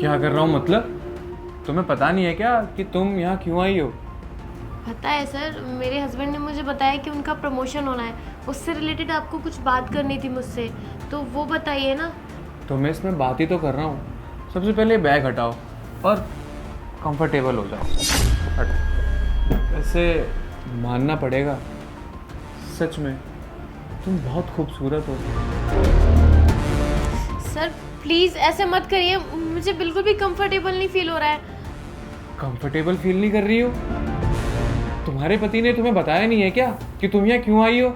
क्या कर रहा हूँ मतलब? तुम्हें पता नहीं है क्या कि तुम यहाँ क्यों आई हो? पता है सर, मेरे हस्बैंड ने मुझे बताया कि उनका प्रमोशन होना है, उससे रिलेटेड आपको कुछ बात करनी थी मुझसे, तो वो बताइए ना। तो मैं इसमें बात ही तो कर रहा हूँ। सबसे पहले बैग हटाओ और कंफर्टेबल हो जाओ। वैसे मानना पड़ेगा, सच में तुम बहुत खूबसूरत हो। सर प्लीज़ ऐसे मत करिए, मुझे बिल्कुल भी कंफर्टेबल नहीं फील हो रहा है। कंफर्टेबल फील नहीं कर रही हो? तुम्हारे पति ने तुम्हें बताया नहीं है क्या कि तुम यहाँ क्यों आई हो?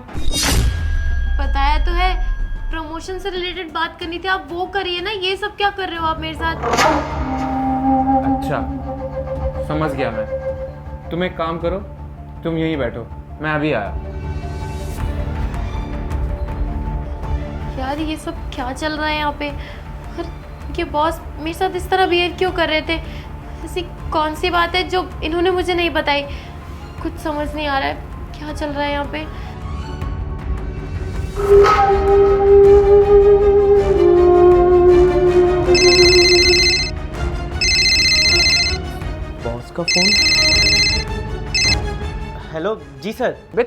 बताया तो है, प्रमोशन से रिलेटेड बात करनी थी, आप वो करिए ना। ये सब क्या कर रहे हो आप मेरे साथ? अच्छा, समझ गया मैं। तुम एक काम करो, तुम यहीं बैठो, मैं अभी आया। यार ये सब क्या चल रहा है यहाँ पे? और ये बॉस मेरे साथ इस तरह बिहेव क्यों कर रहे थे? ऐसी कौन सी बात है जो इन्होंने मुझे नहीं बताई? कुछ समझ नहीं आ रहा है क्या चल रहा है यहाँ पे। बॉस का फोन। हेलो जी सर। बे,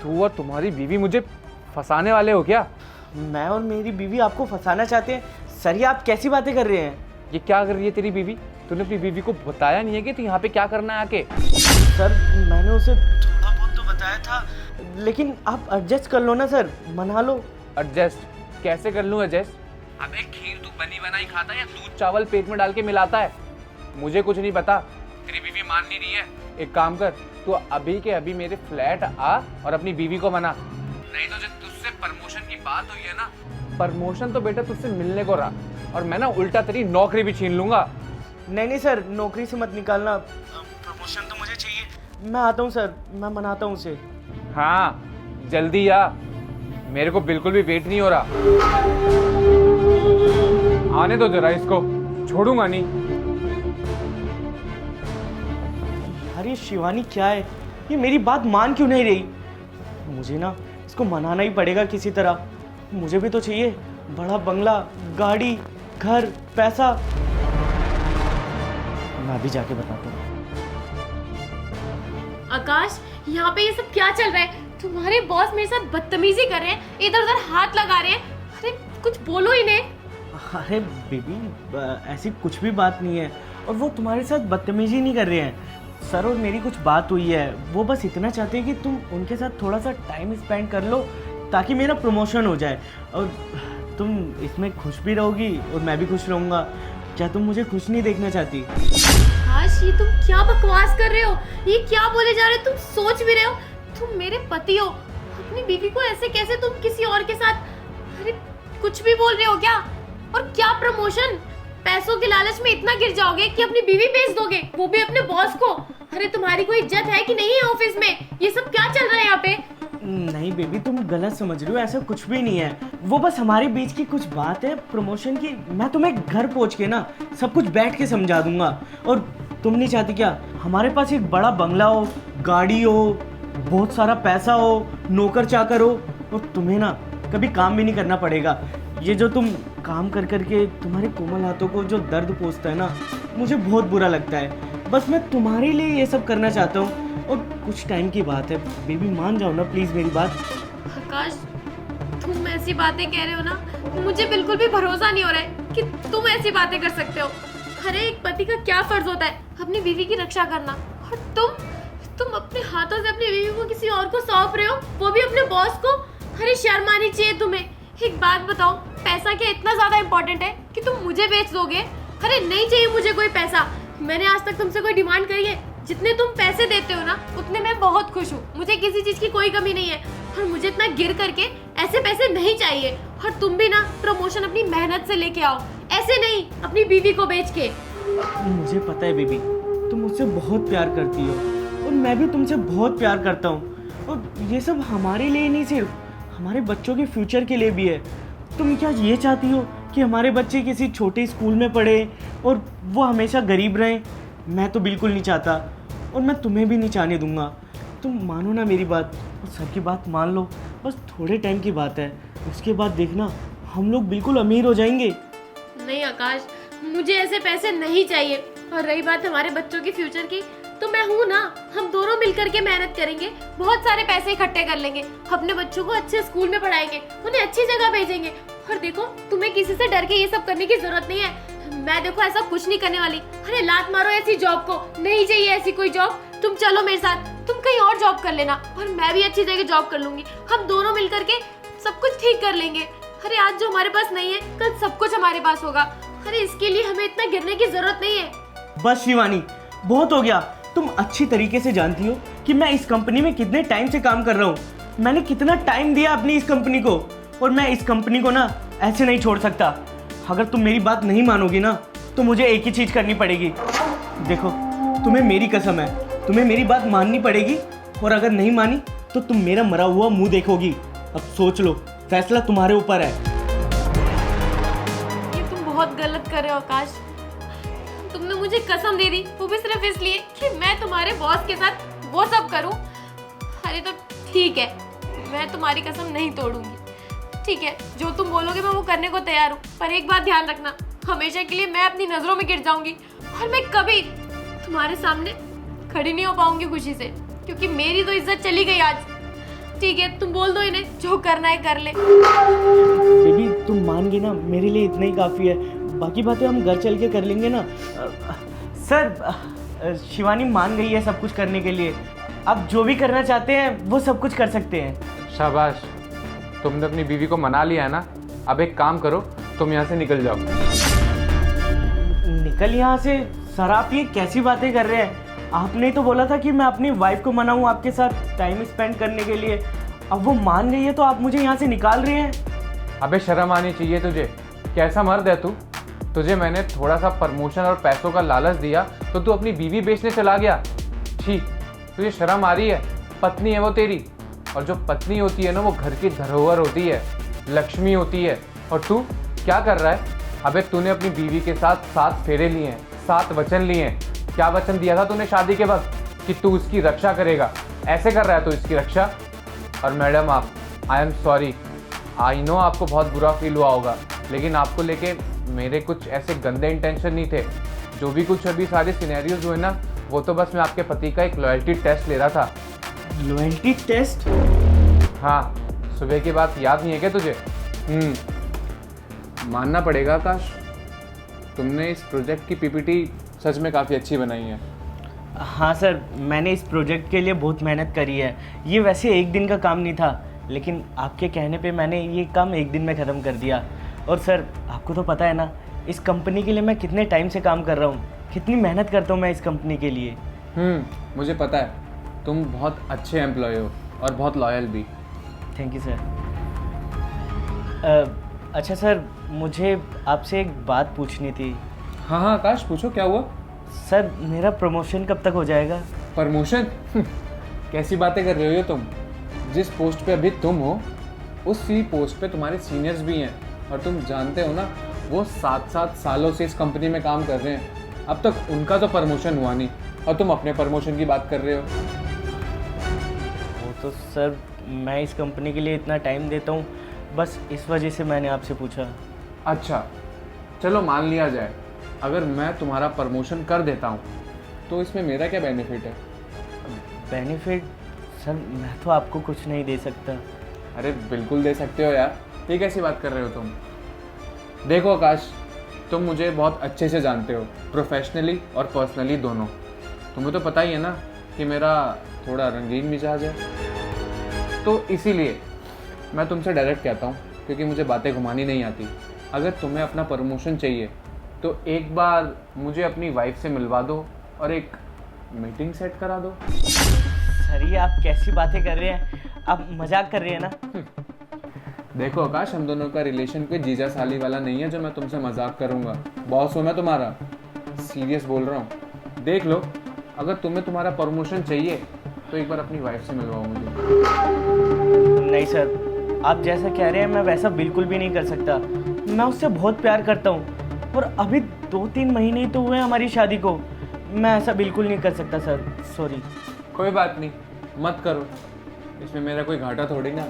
तू और तुम्हारी बीवी मुझे फंसाने वाले हो क्या? मैं और मेरी बीवी आपको फंसाना चाहते हैं? सर ये आप कैसी बातें कर रहे हैं? ये क्या कर रही है तेरी बीवी? तूने अपनी बीवी को बताया नहीं है कि तू यहाँ पे क्या करना है आके? सर मैंने उसे थोड़ा बहुत तो बताया था, लेकिन आप एडजस्ट कर लो ना सर, मना लो। एडजस्ट कैसे कर लूँ एडजस्ट? अबे खीर तू बनी बनाई खाता है या दूध चावल पेट में डाल के मिलाता है? मुझे कुछ नहीं पता। तेरी बीवी मान नहीं रही है। एक काम कर, तू अभी के अभी मेरे फ्लैट आ और अपनी बीवी को मना। नहीं तो जब तुझसे प्रमोशन की बात हुई है ना, प्रमोशन तो बेटा तुझसे मिलने को रहा, और मैं ना उल्टा तेरी नौकरी भी छीन लूंगा। नहीं सर, नौकरी से मत निकालना, प्रमोशन तो मुझे चाहिए। मैं आता हूँ सर, मैं मनाता हूँ उसे। हाँ जल्दी आ, मेरे को बिल्कुल भी वेट नहीं हो रहा। आने दो जरा इसको, छोड़ूंगा नहीं। यार ये शिवानी क्या है, ये मेरी बात मान क्यों नहीं रही? मुझे ना इसको मनाना ही पड़ेगा किसी तरह। मुझे भी तो चाहिए बड़ा बंगला, गाड़ी, घर, पैसा। मैं भी जाके बताता हूँ। आकाश, यहाँ पे ये सब क्या चल रहा है? तुम्हारे बॉस मेरे साथ बदतमीजी कर रहे हैं, इधर उधर हाथ लगा रहे हैं। अरे कुछ बोलो इन्हें। अरे बेबी, ऐसी कुछ भी बात नहीं है, और वो तुम्हारे साथ बदतमीजी नहीं कर रहे हैं। सर और मेरी कुछ बात हुई है, वो बस इतना चाहते हैं कि तुम उनके साथ थोड़ा सा टाइम स्पेंड कर लो ताकि मेरा प्रमोशन हो जाए, और तुम इसमें खुश भी रहोगी और मैं भी खुश रहूँगा। क्या तुम मुझे खुश नहीं देखना चाहती? आकाश, ये तुम क्या बकवास कर रहे हो? ये क्या बोले जा रहे हो? तुम सोच भी रहे हो? तुम मेरे पति हो, अपनी बीवी को ऐसे कैसे तुम किसी और के साथ? अरे कुछ भी बोल रहे हो क्या? और क्या प्रमोशन? पैसों के लालच में इतना गिर जाओगे कि अपनी बीवी बेच दोगे, वो भी अपने बॉस को? अरे तुम्हारी कोई इज्जत है कि नहीं है ऑफिस में? ये सब क्या चल रहा है यहाँ पे? नहीं बेबी, तुम गलत समझ रही हो, ऐसा कुछ भी नहीं है। वो बस हमारे बीच की कुछ बात है प्रमोशन की। मैं तुम्हें घर पहुंच के ना सब कुछ बैठ के समझा दूंगा। और तुम नहीं चाहती क्या हमारे पास एक बड़ा बंगला हो, गाड़ी हो, बहुत सारा पैसा हो, नौकर चाकर हो, और तुम्हें ना कभी काम भी नहीं करना पड़ेगा। ये जो तुम काम कर करके तुम्हारे कोमल हाथों को जो दर्द पहुंचता है ना, मुझे बहुत बुरा लगता है। बस मैं तुम्हारे लिए ये सब करना चाहता हूँ, और कुछ टाइम की बात है। बेबी मान जाओ ना प्लीज़ मेरी बात। आकाश, तुम ऐसी बातें कह रहे हो ना, मुझे बिल्कुल भी भरोसा नहीं हो रहा है कि तुम ऐसी बातें कर सकते हो। अरे एक पति का क्या फर्ज होता है? अपनी बीवी की रक्षा करना। और तुम अपने हाथों से अपनी बीवी को किसी और को सौंप रहे हो, वो भी अपने बॉस को। अरे शर्म आनी चाहिए तुम्हें। एक बात बताओ, पैसा क्या इतना ज्यादा इंपॉर्टेंट है कि तुम मुझे बेच दोगे? अरे नहीं चाहिए मुझे कोई पैसा। मैंने आज तक तुमसे कोई डिमांड करी है? जितने तुम पैसे देते हो ना, उतने मैं बहुत खुश हूँ। मुझे किसी चीज की कोई कमी नहीं है, और मुझे इतना गिर करके ऐसे पैसे नहीं चाहिए। और तुम भी ना प्रमोशन अपनी मेहनत से लेके आओ, ऐसे नहीं अपनी बीवी को बेच के। मुझे पता है बेबी, तुम मुझसे बहुत प्यार करती हो, और मैं भी तुमसे बहुत प्यार करता हूँ। और ये सब हमारे लिए नहीं, सिर्फ हमारे बच्चों के फ्यूचर के लिए भी है। तुम क्या ये चाहती हो कि हमारे बच्चे किसी छोटे स्कूल में पढ़े और वो हमेशा गरीब रहें? मैं तो बिल्कुल नहीं चाहता, और मैं तुम्हें भी नहीं चाहने दूंगा। तुम मानो ना मेरी बात, और सर की बात मान लो। बस थोड़े टाइम की बात है, उसके बाद देखना हम लोग बिल्कुल अमीर हो जाएंगे। नहीं आकाश, मुझे ऐसे पैसे नहीं चाहिए। और रही बात हमारे बच्चों के फ्यूचर की, तो मैं हूँ ना, हम दोनों मिलकर के मेहनत करेंगे, बहुत सारे पैसे इकट्ठे कर लेंगे, अपने बच्चों को अच्छे स्कूल में पढ़ाएंगे, उन्हें अच्छी जगह भेजेंगे। और देखो, तुम्हें किसी से डर के ये सब करने की जरूरत नहीं है। मैं देखो ऐसा कुछ नहीं करने वाली। अरे लात मारो ऐसी जॉब को, नहीं चाहिए ऐसी कोई जॉब। तुम चलो मेरे साथ, तुम कहीं और जॉब कर लेना और मैं भी अच्छी जगह जॉब कर लूंगी। हम दोनों मिलकर के सब कुछ ठीक कर लेंगे। अरे आज जो हमारे पास नहीं है, कल सब कुछ हमारे पास होगा। अरे इसके लिए हमें इतना गिरने की जरूरत नहीं है। बस शिवानी, बहुत हो गया। तुम अच्छी तरीके से जानती हो कि मैं इस कंपनी में कितने टाइम से काम कर रहा हूँ। मैंने कितना टाइम दिया अपनी इस कंपनी को, और मैं इस कंपनी को ना ऐसे नहीं छोड़ सकता। अगर तुम मेरी बात नहीं मानोगी ना, तो मुझे एक ही चीज़ करनी पड़ेगी। देखो, तुम्हें मेरी कसम है, तुम्हें मेरी बात माननी पड़ेगी, और अगर नहीं मानी तो तुम मेरा मरा हुआ मुंह देखोगी। अब सोच लो, फैसला तुम्हारे ऊपर है। ये तुम बहुत गलत कर रहे हो आकाश। तुमने मुझे कसम दे दी, वो भी सिर्फ इसलिए कि मैं तुम्हारे बॉस के साथ वो सब करूं। अरे तो ठीक है, मैं तुम्हारी कसम नहीं तोड़ूंगी। ठीक है, जो तुम बोलोगे मैं वो करने को तैयार हूँ, पर एक बात ध्यान रखना, हमेशा के लिए मैं अपनी नजरों में गिर जाऊंगी और मैं कभी तुम्हारे सामने खड़ी नहीं हो पाऊंगी खुशी से, क्योंकि मेरी तो इज्जत चली गई आज। ठीक है, तुम बोल दो इन्हें, जो करना है कर ले। बेबी, तुम मान गई ना, मेरे लिए इतना ही काफ़ी है। बाकी बातें हम घर चल के कर लेंगे ना। सर, शिवानी मान गई है सब कुछ करने के लिए। अब जो भी करना चाहते हैं वो सब कुछ कर सकते हैं। शाबाश, तुमने अपनी बीवी को मना लिया है ना। अब एक काम करो, तुम यहाँ से निकल जाओ। निकल यहाँ से? सर, आप ये कैसी बातें कर रहे हैं? आपने तो बोला था कि मैं अपनी वाइफ को मनाऊँ आपके साथ टाइम स्पेंड करने के लिए। अब वो मान गई है तो आप मुझे यहाँ से निकाल रहे हैं? अबे शर्म आनी चाहिए तुझे। कैसा मर्द है तू? तुझे मैंने थोड़ा सा प्रमोशन और पैसों का लालच दिया तो तू अपनी बीवी बेचने चला गया। छी, तुझे शर्म आ रही है? पत्नी है वो तेरी, और जो पत्नी होती है ना, वो घर की धरोहर होती है, लक्ष्मी होती है। और तू क्या कर रहा है? अबे तूने अपनी बीवी के साथ 7 फेरे लिए हैं, 7 वचन लिए हैं। क्या वचन दिया था तूने शादी के वक्त? कि तू उसकी रक्षा करेगा। ऐसे कर रहा है तू इसकी रक्षा? और मैडम, आप, I am sorry, I know आपको बहुत बुरा फील हुआ होगा, लेकिन आपको लेके मेरे कुछ ऐसे गंदे इंटेंशन नहीं थे। जो भी कुछ अभी सारे सिनेरियोज हुए ना, वो तो बस मैं आपके पति का एक लॉयल्टी टेस्ट ले रहा था। Loyalty test? हाँ, सुबह की बात याद नहीं है क्या तुझे? मानना पड़ेगा आकाश, तुमने इस प्रोजेक्ट की पीपीटी सच में काफ़ी अच्छी बनाई है। हाँ सर, मैंने इस प्रोजेक्ट के लिए बहुत मेहनत करी है। ये वैसे एक दिन का काम नहीं था, लेकिन आपके कहने पे मैंने ये काम एक दिन में ख़त्म कर दिया। और सर, आपको तो पता है ना, इस कंपनी के लिए मैं कितने टाइम से काम कर रहा हूँ, कितनी मेहनत करता हूँ मैं इस कंपनी के लिए। मुझे पता है, तुम बहुत अच्छे एम्प्लॉय हो और बहुत लॉयल भी। Thank you sir. अच्छा सर, मुझे आपसे एक बात पूछनी थी। हाँ हाँ आकाश, पूछो, क्या हुआ? सर, मेरा प्रमोशन कब तक हो जाएगा? प्रमोशन? कैसी बातें कर रहे हो ये तुम? जिस पोस्ट पे अभी तुम हो, उसी पोस्ट पे तुम्हारे सीनियर्स भी हैं, और तुम जानते हो ना, वो 7-7 सालों से इस कंपनी में काम कर रहे हैं। अब तक उनका तो प्रमोशन हुआ नहीं, और तुम अपने प्रमोशन की बात कर रहे हो। वो तो सर, मैं इस कंपनी के लिए इतना टाइम देता हूँ, बस इस वजह से मैंने आपसे पूछा। अच्छा, चलो मान लिया जाए, अगर मैं तुम्हारा प्रमोशन कर देता हूँ तो इसमें मेरा क्या बेनिफिट है? बेनिफिट? सर, मैं तो आपको कुछ नहीं दे सकता। अरे बिल्कुल दे सकते हो यार, ये कैसी बात कर रहे हो तुम? देखो आकाश, तुम मुझे बहुत अच्छे से जानते हो, प्रोफेशनली और पर्सनली दोनों। तुम्हें तो पता ही है ना कि मेरा थोड़ा रंगीन मिजाज है, तो इसीलिए मैं तुमसे डायरेक्ट कहता हूँ, क्योंकि मुझे बातें घुमानी नहीं आती। अगर तुम्हें अपना प्रमोशन चाहिए तो एक बार मुझे अपनी वाइफ से मिलवा दो और एक मीटिंग सेट करा दो। सर, ये आप कैसी बातें कर रहे हैं? आप मजाक कर रहे हैं ना? देखो आकाश, हम दोनों का रिलेशन कोई जीजा साली वाला नहीं है जो मैं तुमसे मजाक करूंगा। बॉस हूँ मैं तुम्हारा, सीरियस बोल रहा हूँ। देख लो, अगर तुम्हें तुम्हारा प्रमोशन चाहिए तो एक बार अपनी वाइफ से मिलवाओ मुझे। नहीं सर, आप जैसा कह रहे हैं मैं वैसा बिल्कुल भी नहीं कर सकता। मैं उससे बहुत प्यार करता हूँ, और अभी 2-3 महीने ही तो हुए हमारी शादी को। मैं ऐसा बिल्कुल नहीं कर सकता सर, सॉरी। कोई बात नहीं, मत करो, इसमें मेरा कोई घाटा थोड़ी ना।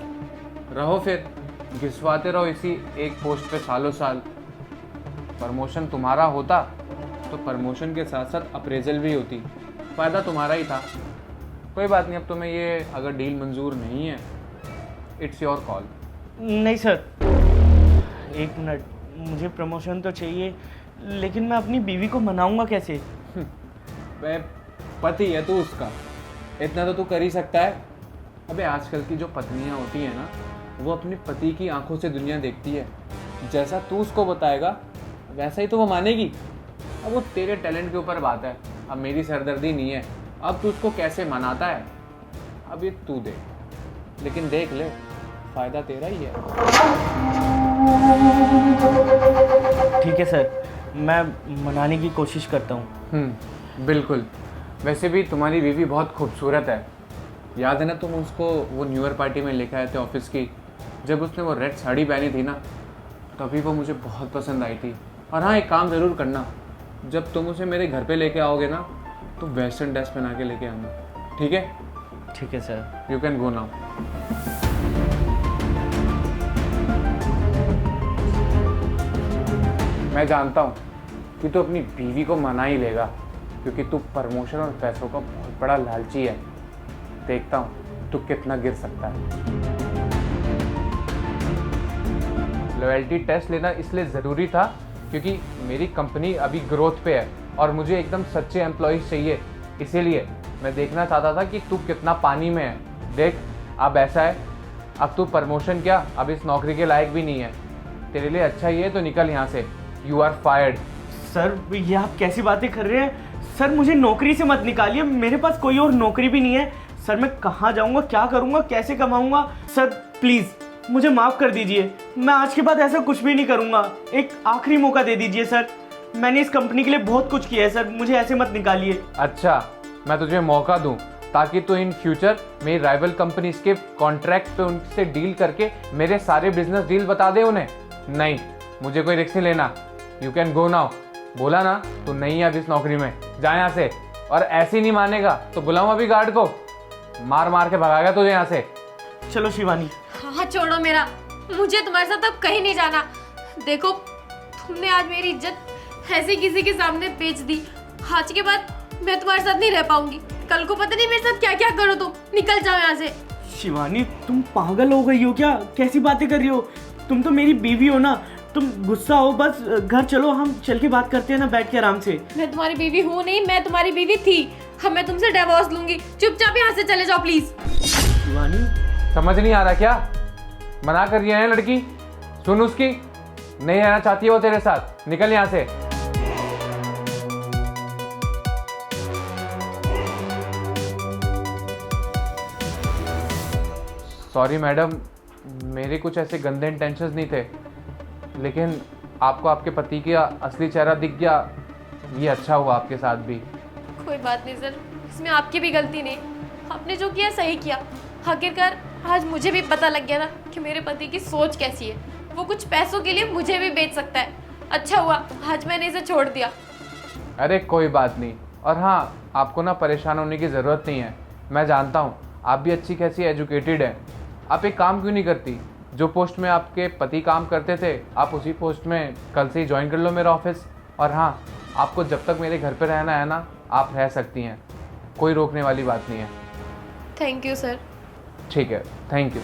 रहो फिर, घिसवाते रहो इसी एक पोस्ट पे सालों साल, प्रमोशन तुम्हारा होता तो प्रमोशन के साथ साथ अप्रेजल भी होती, फ़ायदा तुम्हारा ही था। कोई बात नहीं, अब तुम्हें ये अगर डील मंजूर नहीं है, इट्स योर कॉल। नहीं सर, एक मिनट, मुझे प्रमोशन तो चाहिए, लेकिन मैं अपनी बीवी को मनाऊंगा कैसे? वह पति है तू उसका, इतना तो तू कर ही सकता है। अबे आजकल की जो पत्नियां होती हैं ना, वो अपने पति की आंखों से दुनिया देखती है। जैसा तू उसको बताएगा वैसा ही तो वो मानेगी। अब वो तेरे टैलेंट के ऊपर बात है, अब मेरी सरदर्दी नहीं है। अब तू उसको कैसे मनाता है, अब ये तू देख, लेकिन देख ले, फ़ायदा तेरा ही है। ठीक है सर, मैं मनाने की कोशिश करता हूँ। बिल्कुल। वैसे भी तुम्हारी बीवी बहुत खूबसूरत है। याद है ना तुम उसको वो न्यू ईयर पार्टी में लेकर आए थे ऑफिस की, जब उसने वो रेड साड़ी पहनी थी ना, तभी वो मुझे बहुत पसंद आई थी। और हाँ, एक काम ज़रूर करना, जब तुम उसे मेरे घर पे लेके आओगे ना, तो वेस्टर्न ड्रेस पहना के लेके आना, ठीक है? ठीक है sir. You can go now. मैं जानता हूँ कि तू अपनी बीवी को मना ही लेगा, क्योंकि तू प्रमोशन और पैसों का बहुत बड़ा लालची है। देखता हूँ तू कितना गिर सकता है। लॉयल्टी टेस्ट लेना इसलिए ज़रूरी था क्योंकि मेरी कंपनी अभी ग्रोथ पे है और मुझे एकदम सच्चे एम्प्लॉयज़ चाहिए। इसीलिए मैं देखना चाहता था कि तू कितना पानी में है। देख, अब ऐसा है, अब तू प्रमोशन क्या, अब इस नौकरी के लायक भी नहीं है। तेरे लिए अच्छा ही है तो निकल यहाँ से, यू आर फायर्ड। सर, ये आप कैसी बातें कर रहे हैं? सर, मुझे नौकरी से मत निकालिए, मेरे पास कोई और नौकरी भी नहीं है। सर, मैं कहाँ जाऊँगा, क्या करूँगा, कैसे कमाऊँगा? सर प्लीज़ मुझे माफ़ कर दीजिए, मैं आज के बाद ऐसा कुछ भी नहीं करूँगा। एक आखिरी मौका दे दीजिए सर, मैंने इस कंपनी के लिए बहुत कुछ किया है सर, मुझे ऐसे मत निकालिए। अच्छा, मैं तुझे मौका दूं ताकि तू इन फ्यूचर मेरी राइवल कंपनीज के कॉन्ट्रैक्ट पे उनसे डील करके मेरे सारे बिजनेस डील बता दे उन्हें? नहीं, मुझे कोई रिस्क नहीं लेना। You can go now. बोला ना, तू नहीं है अब इस नौकरी में, जा यहाँ से। और ऐसे ही नहीं मानेगा तो बुलाऊं अभी गार्ड को, मार मार के भगाएगा तुझे यहाँ से। चलो शिवानी। हाँ छोड़ो मेरा, मुझे तुम्हारे साथ अब कहीं नहीं जाना। देखो, तुमने आज मेरी इज्जत ऐसे किसी के सामने बेच दी। आज के बाद मैं तुम्हारे साथ नहीं रह पाऊंगी। कल को पता नहीं मेरे साथ क्या क्या करो तुम। निकल जाओ यहाँ से। शिवानी, तुम पागल हो गई हो क्या? कैसी बातें कर रही हो? तुम तो मेरी बीवी हो ना, तुम गुस्सा हो, बस घर चलो, हम चल के बात करते हैं ना बैठ के आराम से। मैं तुम्हारी बीवी हूँ नहीं, मैं तुम्हारी बीवी थी। अब मैं तुमसे डिवोर्स लूंगी। चुपचाप यहाँ से चले जाओ प्लीज। शिवानी, समझ नहीं आ रहा क्या? मना कर रही है लड़की, सुन उसकी, नहीं रहना चाहती है वो तेरे साथ, निकल यहाँ से। सॉरी मैडम, मेरे कुछ ऐसे गंदे इंटेंशंस नहीं थे, लेकिन आपको आपके पति का असली चेहरा दिख गया, ये अच्छा हुआ आपके साथ भी। कोई बात नहीं सर, इसमें आपकी भी गलती नहीं। आपने जो किया सही किया। आखिरकार आज मुझे भी पता लग गया ना कि मेरे पति की सोच कैसी है। वो कुछ पैसों के लिए मुझे भी बेच सकता है। अच्छा हुआ आज मैंने इसे छोड़ दिया। अरे कोई बात नहीं। और हाँ, आपको ना परेशान होने की ज़रूरत नहीं है। मैं जानता हूँ आप भी अच्छी खासी एजुकेटेड हैं। आप एक काम क्यों नहीं करती, जो पोस्ट में आपके पति काम करते थे, आप उसी पोस्ट में कल से ही ज्वाइन कर लो मेरा ऑफिस। और हाँ, आपको जब तक मेरे घर पे रहना है ना, आप रह सकती हैं, कोई रोकने वाली बात नहीं है। Thank you sir. ठीक है, थैंक यू।